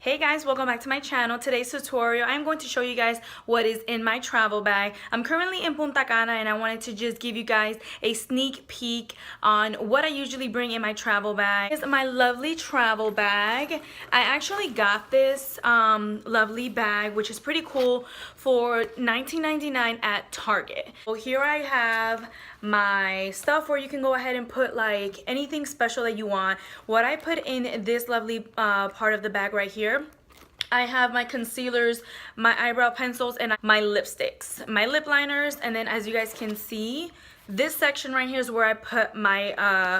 Hey guys, welcome back to my channel. Today's tutorial, I'm going to show you guys what is in my travel bag. I'm currently in Punta Cana and I wanted to just give you guys a sneak peek on what I usually bring in my travel bag. This is my lovely travel bag. I actually got this lovely bag, which is pretty cool, for $19.99 at Target. So here I have my stuff where you can go ahead and put like anything special that you want. What I put in this lovely part of the bag right here, I have my concealers, my eyebrow pencils, and my lipsticks, my lip liners, and then as you guys can see, this section right here is where I put my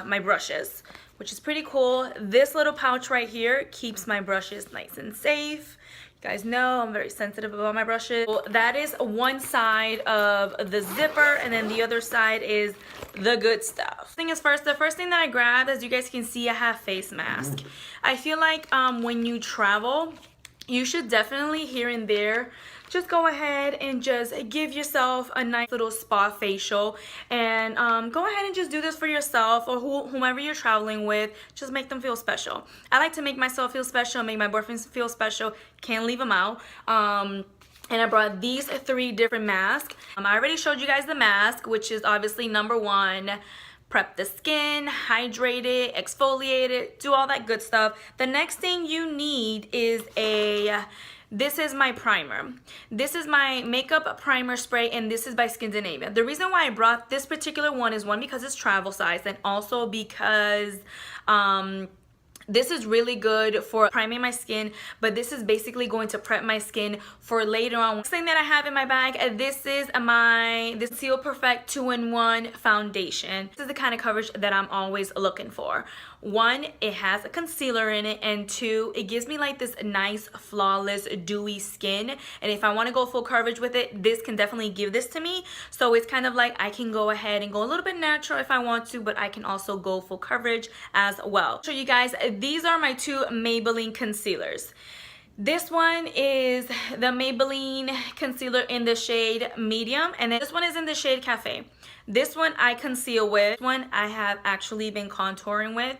my brushes, which is pretty cool. This little pouch right here keeps my brushes nice and safe. You guys know I'm very sensitive about my brushes. So that is one side of the zipper, and then the other side is the good stuff. The first thing that I grabbed, as you guys can see, I have face mask. I feel like when you travel, you should definitely here and there just go ahead and just give yourself a nice little spa facial, and go ahead and just do this for yourself or whomever you're traveling with. Just make them feel special. I like to make myself feel special, make my boyfriend feel special. Can't leave them out. And I brought these 3 different masks. I already showed you guys the mask, which is obviously number 1. Prep the skin, hydrate it, exfoliate it, do all that good stuff. The next thing you need is this is my primer. This is my makeup primer spray, and this is by Skindinavia. The reason why I brought this particular one is, one, because it's travel size, and also because this is really good for priming my skin, but this is basically going to prep my skin for later on. Next thing that I have in my bag, this is this Seal Perfect 2-in-1 foundation. This is the kind of coverage that I'm always looking for. 1, it has a concealer in it, and 2, it gives me like this nice, flawless, dewy skin. And if I want to go full coverage with it, this can definitely give this to me. So it's kind of like I can go ahead and go a little bit natural if I want to, but I can also go full coverage as well. I'll show you guys, these are my 2 Maybelline concealers. This one is the Maybelline concealer in the shade medium, and then this one is in the shade cafe. This one I conceal with. This one I have actually been contouring with.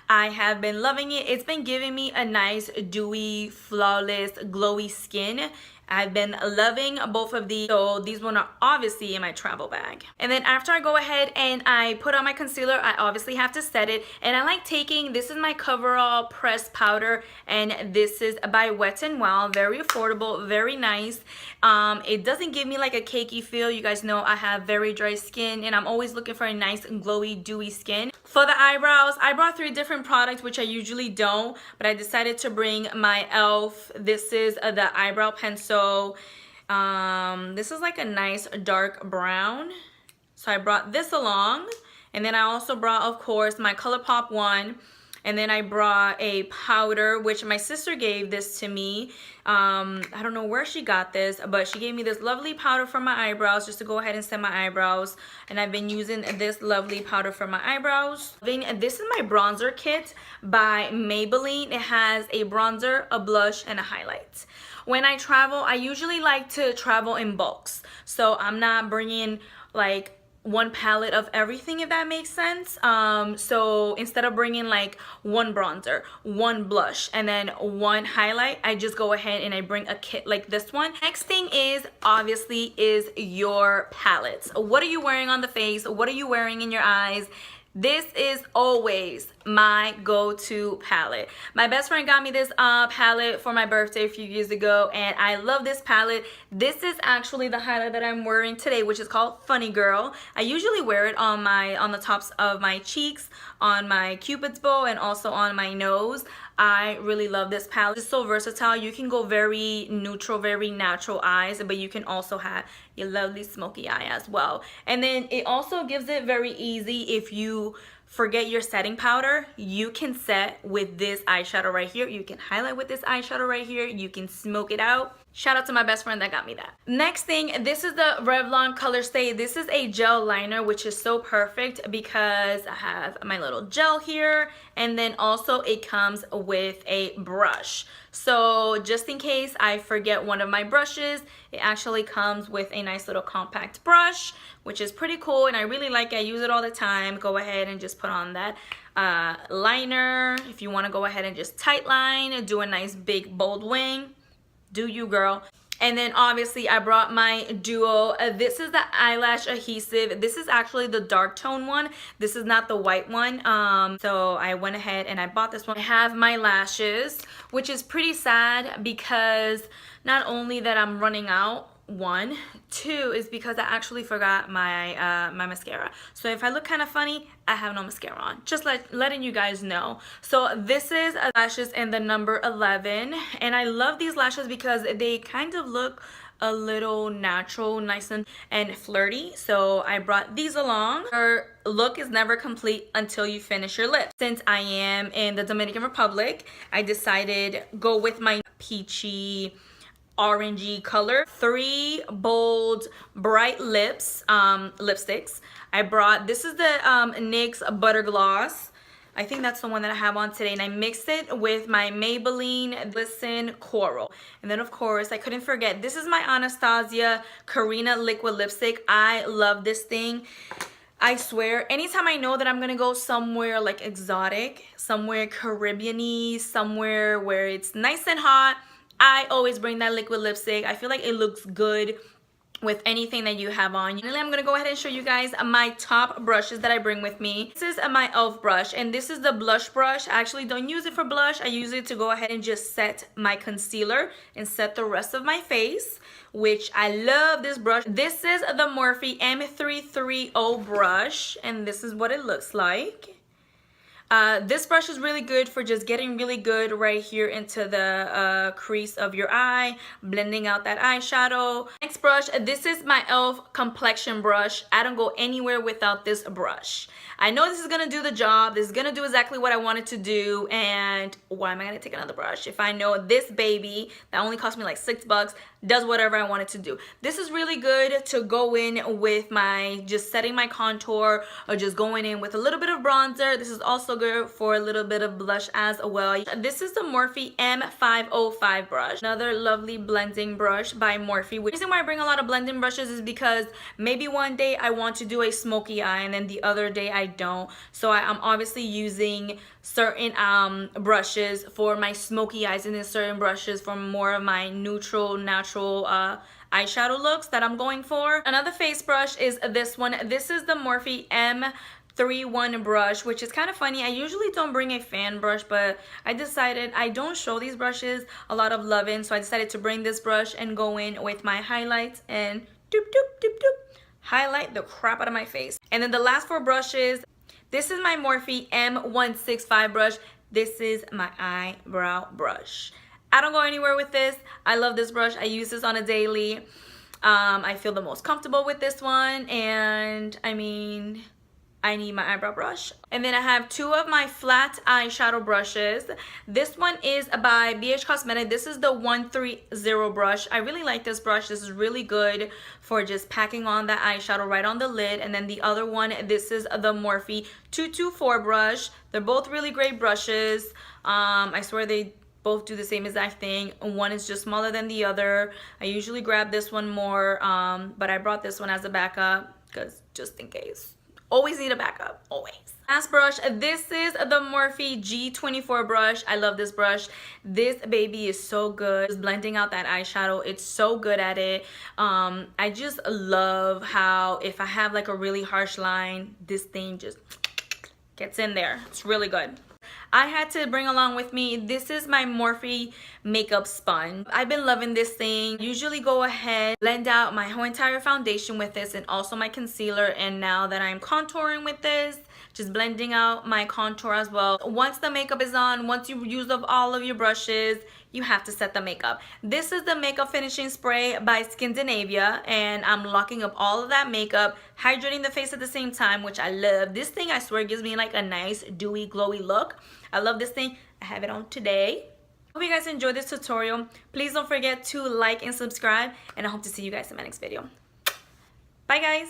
I have been loving it. It's been giving me a nice, dewy, flawless, glowy skin. I've been loving both of these, so these one are obviously in my travel bag. And then after I go ahead and I put on my concealer, I obviously have to set it, and I like taking, this is my Coverall pressed powder, and this is by Wet n Wild. Very affordable, very nice. It doesn't give me like a cakey feel. You guys know I have very dry skin, and I'm always looking for a nice, glowy, dewy skin. For the eyebrows, I brought 3 different products, which I usually don't, but I decided to bring my e.l.f. This is the eyebrow pencil. This is like a nice dark brown, so I brought this along, and then I also brought, of course, my ColourPop one, and then I brought a powder, which my sister gave this to me. I don't know where she got this, but she gave me this lovely powder for my eyebrows, just to go ahead and set my eyebrows, and I've been using this lovely powder for my eyebrows. This is my bronzer kit by Maybelline. It has a bronzer, a blush, and a highlight. When I travel, I usually like to travel in bulks, so I'm not bringing like one palette of everything, if that makes sense. So instead of bringing like 1 bronzer, 1 blush, and then 1 highlight, I just go ahead and I bring a kit like this one. Next thing is obviously is your palettes. What are you wearing on the face? What are you wearing in your eyes? This is always my go-to palette. My best friend got me this palette for my birthday a few years ago, and I love this palette. This is actually the highlight that I'm wearing today, which is called Funny Girl. I usually wear it on the tops of my cheeks, on my cupid's bow, and also on my nose. I really love this palette. It's so versatile. You can go very neutral, very natural eyes, but you can also have your lovely smoky eye as well. And then it also gives it very easy. If you forget your setting powder, you can set with this eyeshadow right here. You can highlight with this eyeshadow right here. You can smoke it out. Shout out to my best friend that got me that. Next thing, this is the Revlon Color Stay. This is a gel liner, which is so perfect because I have my little gel here, and then also it comes with a brush. So just in case I forget one of my brushes, it actually comes with a nice little compact brush, which is pretty cool, and I really like it. I use it all the time. Go ahead and just put on that liner. If you want to go ahead and just tight line, do a nice big bold wing. Do you, girl. And then obviously I brought my duo. This is the eyelash adhesive. This is actually the dark tone one. This is not the white one. So I went ahead and I bought this one. I have my lashes, which is pretty sad because not only that I'm running out, one, two is because I actually forgot my my mascara. So if I look kind of funny, I have no mascara on. Just letting you guys know. So this is lashes in the number 11, and I love these lashes because they kind of look a little natural, nice and flirty. So I brought these along. Your look is never complete until you finish your lips. Since I am in the Dominican Republic, I decided go with my peachy orangey color. 3 bold bright lips lipsticks. I brought, this is the NYX Butter Gloss. I think that's the one that I have on today, and I mixed it with my Maybelline Glisten Coral. And then of course I couldn't forget, this is my Anastasia Carina liquid lipstick. I love this thing. I swear, anytime I know that I'm gonna go somewhere like exotic, somewhere Caribbean-y, somewhere where it's nice and hot, I always bring that liquid lipstick. I feel like it looks good with anything that you have on. Finally, I'm gonna go ahead and show you guys my top brushes that I bring with me. This is my e.l.f. brush, and this is the blush brush. I actually don't use it for blush. I use it to go ahead and just set my concealer and set the rest of my face, which I love this brush. This is the Morphe M330 brush, and this is what it looks like. This brush is really good for just getting really good right here into the crease of your eye, blending out that eyeshadow. Next brush, this is my e.l.f. complexion brush. I don't go anywhere without this brush. I know this is gonna do the job. This is gonna do exactly what I want it to do, and why am I gonna take another brush if I know this baby that only cost me like $6 does whatever I want it to do. This is really good to go in with my just setting my contour, or just going in with a little bit of bronzer. This is also good for a little bit of blush as well. This is the Morphe M505 brush, another lovely blending brush by Morphe. The reason why I bring a lot of blending brushes is because maybe one day I want to do a smoky eye and then the other day I don't. So I'm obviously using certain brushes for my smoky eyes, and then certain brushes for more of my neutral, natural eyeshadow looks that I'm going for. Another face brush is this one. This is the Morphe M31 brush, which is kind of funny. I usually don't bring a fan brush, but I decided I don't show these brushes a lot of love in, so I decided to bring this brush and go in with my highlights and doop doop doop doop highlight the crap out of my face. And then the last 4 brushes, this is my Morphe M165 brush. This is my eyebrow brush. I don't go anywhere with this. I love this brush. I use this on a daily. I feel the most comfortable with this one, and I mean, I need my eyebrow brush. And then I have 2 of my flat eyeshadow brushes. This one is by BH Cosmetic. This is the 130 brush. I really like this brush. This is really good for just packing on that eyeshadow right on the lid. And then the other one, this is the Morphe 224 brush. They're both really great brushes. I swear they both do the same exact thing. One is just smaller than the other. I usually grab this one more, but I brought this one as a backup because just in case. Always need a backup, always. Last brush, this is the Morphe G24 brush. I love this brush. This baby is so good. Just blending out that eyeshadow, it's so good at it. I just love how if I have like a really harsh line, this thing just gets in there. It's really good. I had to bring along with me, this is my Morphe makeup sponge. I've been loving this thing. Usually go ahead, blend out my whole entire foundation with this and also my concealer. And now that I'm contouring with this, just blending out my contour as well. Once the makeup is on, once you use up all of your brushes, you have to set the makeup. This is the makeup finishing spray by Skindinavia, and I'm locking up all of that makeup, hydrating the face at the same time, which I love. This thing, I swear, gives me like a nice dewy glowy look. I love this thing. I have it on today. Hope you guys enjoyed this tutorial. Please don't forget to like and subscribe, and I hope to see you guys in my next video. Bye guys!